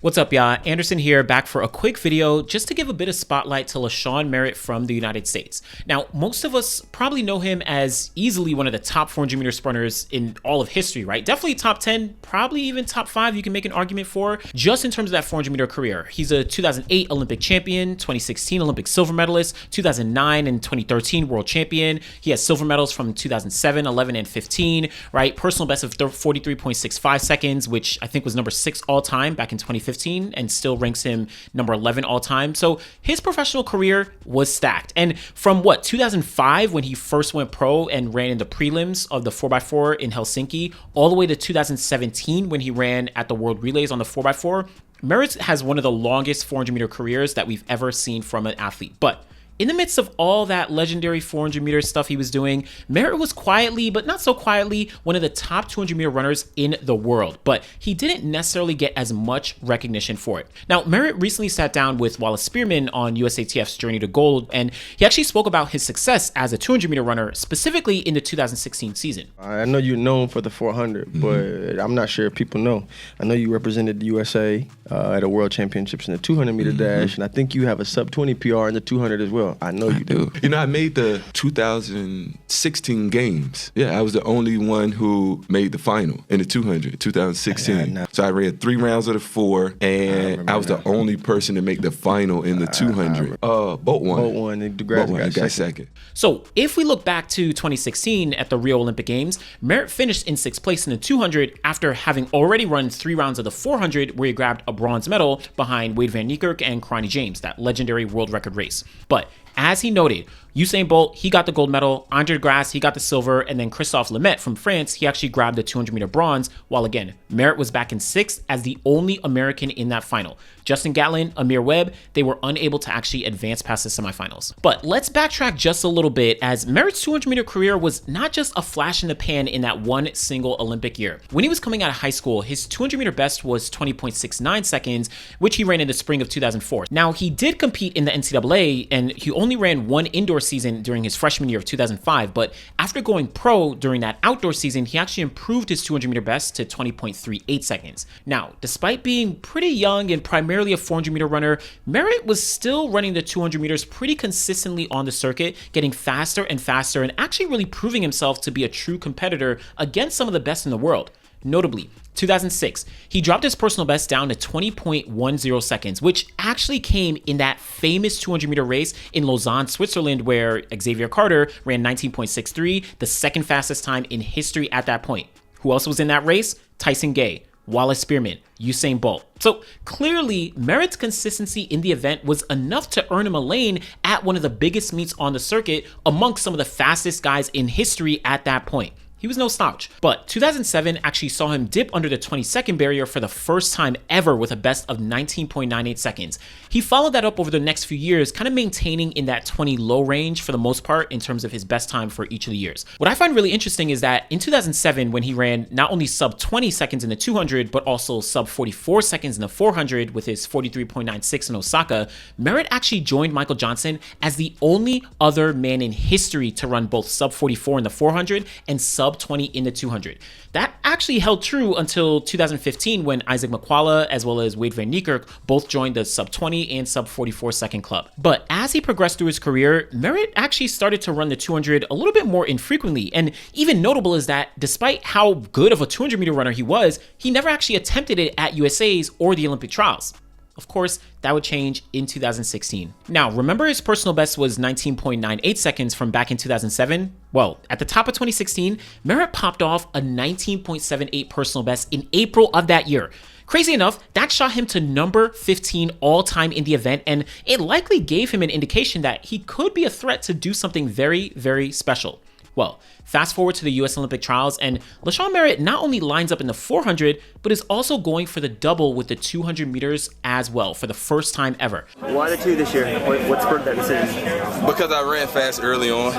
What's up, y'all? Anderson here, back for a quick video just to give a bit of spotlight to LaShawn Merritt from the United States. Now, most of us probably know him as easily one of the top 400-meter sprinters in all of history, right? Definitely top 10, probably even top 5 you can make an argument for, just in terms of that 400-meter career. He's a 2008 Olympic champion, 2016 Olympic silver medalist, 2009 and 2013 world champion. He has silver medals from 2007, 11, and 15, right? Personal best of 43.65 seconds, which I think was number 6 all-time back in 2015. And still ranks him number 11 all time. So his professional career was stacked. And from 2005 when he first went pro and ran in the prelims of the 4x4 in Helsinki, all the way to 2017 when he ran at the World Relays on the 4x4, Merritt has one of the longest 400-meter careers that we've ever seen from an athlete. But in the midst of all that legendary 400-meter stuff he was doing, Merritt was quietly, but not so quietly, one of the top 200-meter runners in the world, but he didn't necessarily get as much recognition for it. Now, Merritt recently sat down with Wallace Spearman on USATF's Journey to Gold, and he actually spoke about his success as a 200-meter runner, specifically in the 2016 season. I know you're known for the 400, but I'm not sure if people know. I know you represented the USA at the World Championships in the 200-meter dash, and I think you have a sub-20 PR in the 200 as well. I know you do. You know, I made the 2016 games. Yeah, I was the only one who made the final in the 200, 2016. So I ran 3 rounds of the 4, and I was the only person to make the final in the 200. Bolt won. Bolt won, and DeGrasse got second. So if we look back to 2016 at the Rio Olympic Games, Merritt finished in 6th place in the 200 after having already run 3 rounds of the 400 where he grabbed a bronze medal behind Wade Van Niekerk and Karani James, that legendary world record race. But as he noted, Usain Bolt, he got the gold medal, Andre DeGrasse, he got the silver, and then Christophe Lemaitre from France, he actually grabbed the 200-meter bronze, while again, Merritt was back in 6th as the only American in that final. Justin Gatlin, Amir Webb, they were unable to actually advance past the semifinals. But let's backtrack just a little bit, as Merritt's 200-meter career was not just a flash in the pan in that one single Olympic year. When he was coming out of high school, his 200-meter best was 20.69 seconds, which he ran in the spring of 2004. Now, he did compete in the NCAA, and he only ran one indoor season during his freshman year of 2005, but after going pro during that outdoor season, he actually improved his 200-meter best to 20.38 seconds. Now, despite being pretty young and primarily a 400-meter runner, Merritt was still running the 200 meters pretty consistently on the circuit, getting faster and faster, and actually really proving himself to be a true competitor against some of the best in the world. Notably, 2006, he dropped his personal best down to 20.10 seconds, which actually came in that famous 200-meter race in Lausanne, Switzerland, where Xavier Carter ran 19.63, the second fastest time in history at that point. Who else was in that race? Tyson Gay, Wallace Spearman, Usain Bolt. So clearly, Merritt's consistency in the event was enough to earn him a lane at one of the biggest meets on the circuit amongst some of the fastest guys in history at that point. He was no slouch, but 2007 actually saw him dip under the 20-second barrier for the first time ever with a best of 19.98 seconds. He followed that up over the next few years, kind of maintaining in that 20 low range for the most part in terms of his best time for each of the years. What I find really interesting is that in 2007, when he ran not only sub 20 seconds in the 200, but also sub 44 seconds in the 400 with his 43.96 in Osaka, Merritt actually joined Michael Johnson as the only other man in history to run both sub 44 in the 400 and sub 20 in the 200. That actually held true until 2015 when Isaac McQualla as well as Wade Van Niekerk both joined the sub 20 and sub 44 second club. But as he progressed through his career, Merritt actually started to run the 200 a little bit more infrequently, and even notable is that despite how good of a 200-meter runner he was, he never actually attempted it at USA's or the Olympic trials. Of course, that would change in 2016. Now, remember his personal best was 19.98 seconds from back in 2007? Well, at the top of 2016, Merritt popped off a 19.78 personal best in April of that year. Crazy enough, that shot him to number 15 all time in the event, and it likely gave him an indication that he could be a threat to do something very, very special. Well, fast forward to the US Olympic trials, and LaShawn Merritt not only lines up in the 400, but is also going for the double with the 200 meters as well for the first time ever. Why the 2 this year? What spurred that decision? Because I ran fast early on,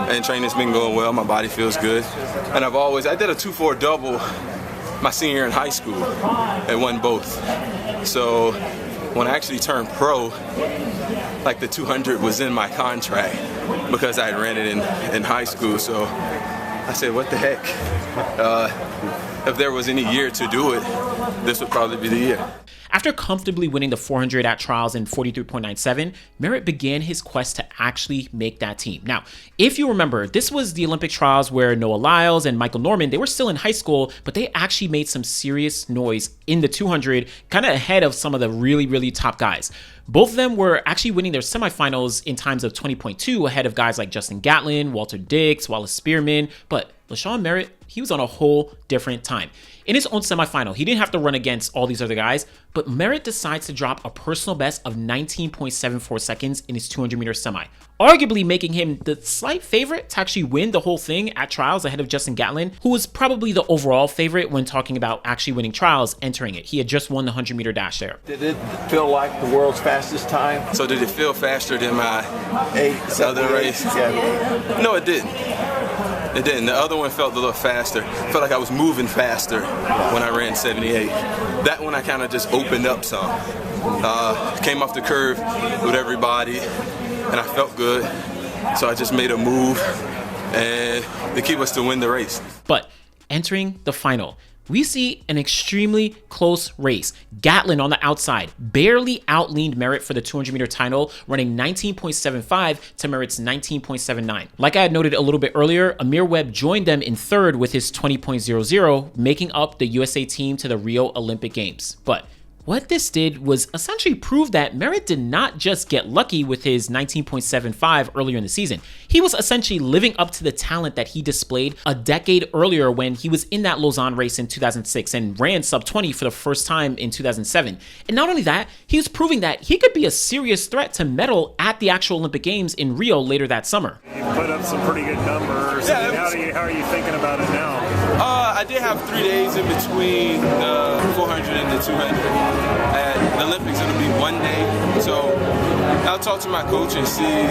and training's been going well. My body feels good, and I did a 2-4 double my senior year in high school and won both. So when I actually turned pro, like the 200 was in my contract because I had ran it in high school. So I said, what the heck? If there was any year to do it, this would probably be the year. After comfortably winning the 400 at trials in 43.97, Merritt began his quest to actually make that team. Now, if you remember, this was the Olympic trials where Noah Lyles and Michael Norman, they were still in high school, but they actually made some serious noise in the 200, kind of ahead of some of the really, really top guys. Both of them were actually winning their semifinals in times of 20.2 ahead of guys like Justin Gatlin, Walter Dix, Wallace Spearman, but LaShawn Merritt, he was on a whole different time. In his own semifinal, he didn't have to run against all these other guys, but Merritt decides to drop a personal best of 19.74 seconds in his 200-meter semi, arguably making him the slight favorite to actually win the whole thing at trials ahead of Justin Gatlin, who was probably the overall favorite when talking about actually winning trials entering it. He had just won the 100-meter dash there. Did it feel like the world's fastest time? So did it feel faster than my other race? Yeah. No, it didn't. It didn't. The other one felt a little faster. I felt like I was moving faster when I ran 78. That one I kind of just opened up some. Came off the curve with everybody, and I felt good. So I just made a move and to keep us to win the race. But entering the final, we see an extremely close race. Gatlin on the outside barely outleaned Merritt for the 200-meter title, running 19.75 to Merritt's 19.79. Like I had noted a little bit earlier, Amir Webb joined them in third with his 20.00, making up the USA team to the Rio Olympic Games. But what this did was essentially prove that Merritt did not just get lucky with his 19.75 earlier in the season. He was essentially living up to the talent that he displayed a decade earlier when he was in that Lausanne race in 2006 and ran sub 20 for the first time in 2007. And not only that, he was proving that he could be a serious threat to medal at the actual Olympic Games in Rio later that summer. You put up some pretty good numbers. Yeah, how are you thinking about it now? I did have 3 days in between the 400 and the 200. At the Olympics, it'll be 1 day. So I'll talk to my coach and see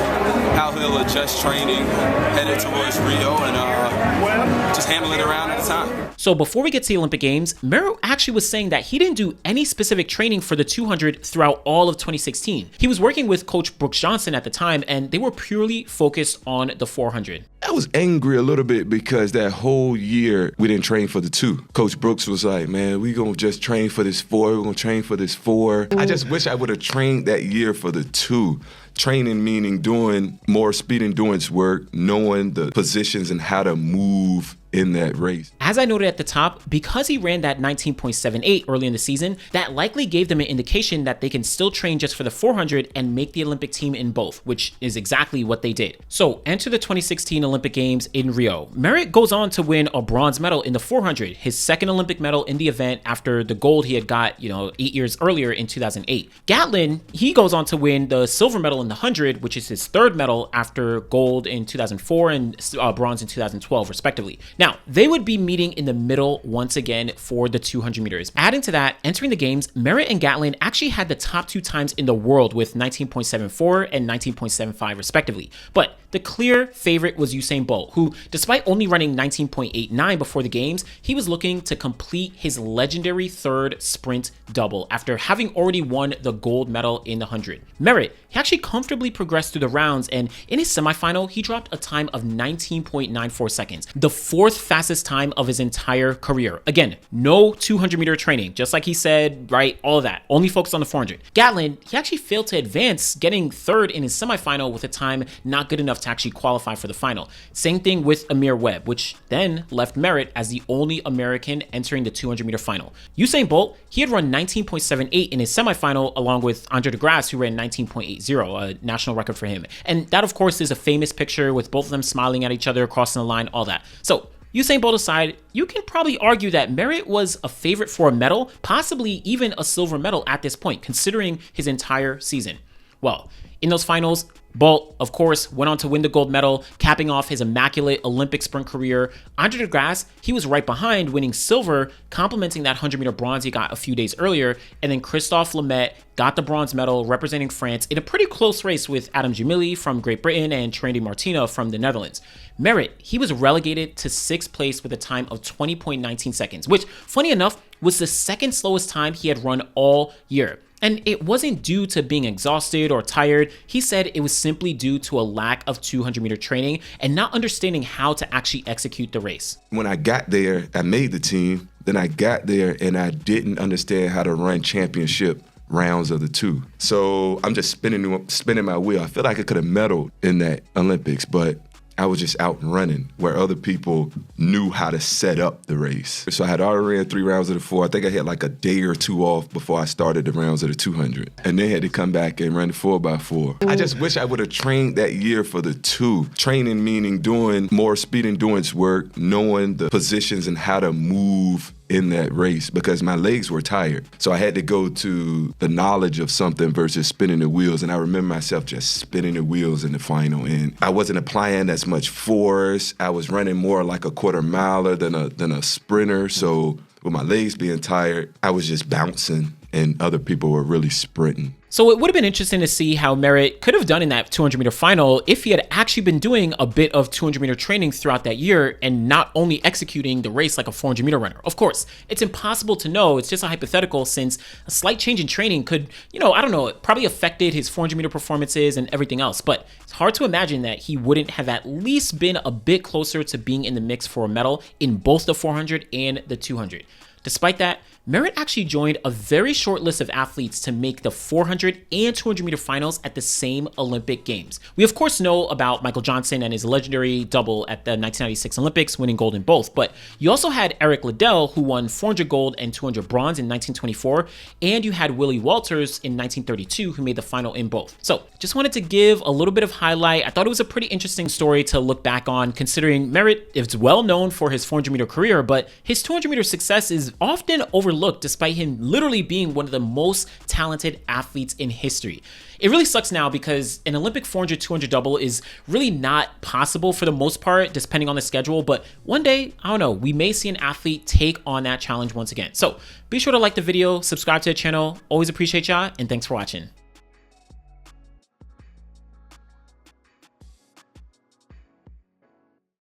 how he'll adjust training headed towards Rio and just handle it around at a time. So before we get to the Olympic Games, Merritt actually was saying that he didn't do any specific training for the 200 throughout all of 2016. He was working with Coach Brooks Johnson at the time, and they were purely focused on the 400. I was angry a little bit because that whole year we didn't train for the 2. Coach Brooks was like, man, we're going to just train for this 4. We're going to train for this 4. I just wish I would have trained that year for the 2. Training meaning doing more speed endurance work, knowing the positions and how to move in that race. As I noted at the top, because he ran that 19.78 early in the season, that likely gave them an indication that they can still train just for the 400 and make the Olympic team in both, which is exactly what they did. So enter the 2016 Olympic Games in Rio. Merritt goes on to win a bronze medal in the 400, his second Olympic medal in the event after the gold he had got, 8 years earlier in 2008. Gatlin, he goes on to win the silver medal in the 100, which is his third medal after gold in 2004 and bronze in 2012, respectively. Now, they would be meeting in the middle once again for the 200 meters. Adding to that, entering the games, Merritt and Gatlin actually had the top 2 times in the world with 19.74 and 19.75 respectively. But the clear favorite was Usain Bolt, who, despite only running 19.89 before the games, he was looking to complete his legendary third sprint double after having already won the gold medal in the 100. Merritt, he actually comfortably progressed through the rounds, and in his semifinal, he dropped a time of 19.94 seconds, the 4th fastest time of his entire career. Again, no 200-meter training, just like he said, right? All of that, only focused on the 400. Gatlin, he actually failed to advance, getting third in his semifinal with a time not good enough to actually qualify for the final. Same thing with Amir Webb, which then left Merritt as the only American entering the 200-meter final. Usain Bolt, he had run 19.78 in his semifinal along with Andre DeGrasse, who ran 19.80, a national record for him. And that, of course, is a famous picture with both of them smiling at each other, crossing the line, all that. So Usain Bolt aside, you can probably argue that Merritt was a favorite for a medal, possibly even a silver medal at this point, considering his entire season. Well, in those finals, Bolt, of course, went on to win the gold medal, capping off his immaculate Olympic sprint career. Andre DeGrasse, he was right behind, winning silver, complementing that 100-meter bronze he got a few days earlier. And then Christophe Lemaitre got the bronze medal, representing France in a pretty close race with Adam Gemili from Great Britain and Trendy Martina from the Netherlands. Merritt, he was relegated to 6th place with a time of 20.19 seconds, which, funny enough, was the second slowest time he had run all year. And it wasn't due to being exhausted or tired. He said it was simply due to a lack of 200-meter training and not understanding how to actually execute the race. When I got there, I made the team, Then I got there and I didn't understand how to run championship rounds of the 2. So I'm just spinning my wheel. I feel like I could have medaled in that Olympics, but I was just out running where other people knew how to set up the race. So I had already ran 3 rounds of the 4. I think I had like a day or 2 off before I started the rounds of the 200. And then had to come back and run the 4x4. I just wish I would have trained that year for the 2. Training meaning doing more speed endurance work, knowing the positions and how to move in that race because my legs were tired. So I had to go to the knowledge of something versus spinning the wheels. And I remember myself just spinning the wheels in the final. And I wasn't applying as much force. I was running more like a quarter miler than a sprinter. So with my legs being tired, I was just bouncing and other people were really sprinting. So it would have been interesting to see how Merritt could have done in that 200-meter final if he had actually been doing a bit of 200-meter training throughout that year and not only executing the race like a 400-meter runner. Of course, it's impossible to know. It's just a hypothetical since a slight change in training could, I don't know, it probably affected his 400-meter performances and everything else. But it's hard to imagine that he wouldn't have at least been a bit closer to being in the mix for a medal in both the 400 and the 200. Despite that, Merritt actually joined a very short list of athletes to make the 400 and 200 meter finals at the same Olympic Games. We of course know about Michael Johnson and his legendary double at the 1996 Olympics, winning gold in both, but you also had Eric Liddell, who won 400 gold and 200 bronze in 1924, and you had Willie Walters in 1932, who made the final in both. So just wanted to give a little bit of highlight. I thought it was a pretty interesting story to look back on, considering Merritt is well known for his 400 meter career, but his 200 meter success is often overlooked despite him literally being one of the most talented athletes in history. It really sucks now because an Olympic 400-200 double is really not possible for the most part, depending on the schedule. But one day, I don't know, we may see an athlete take on that challenge once again. So be sure to like the video, subscribe to the channel. Always appreciate y'all, and thanks for watching.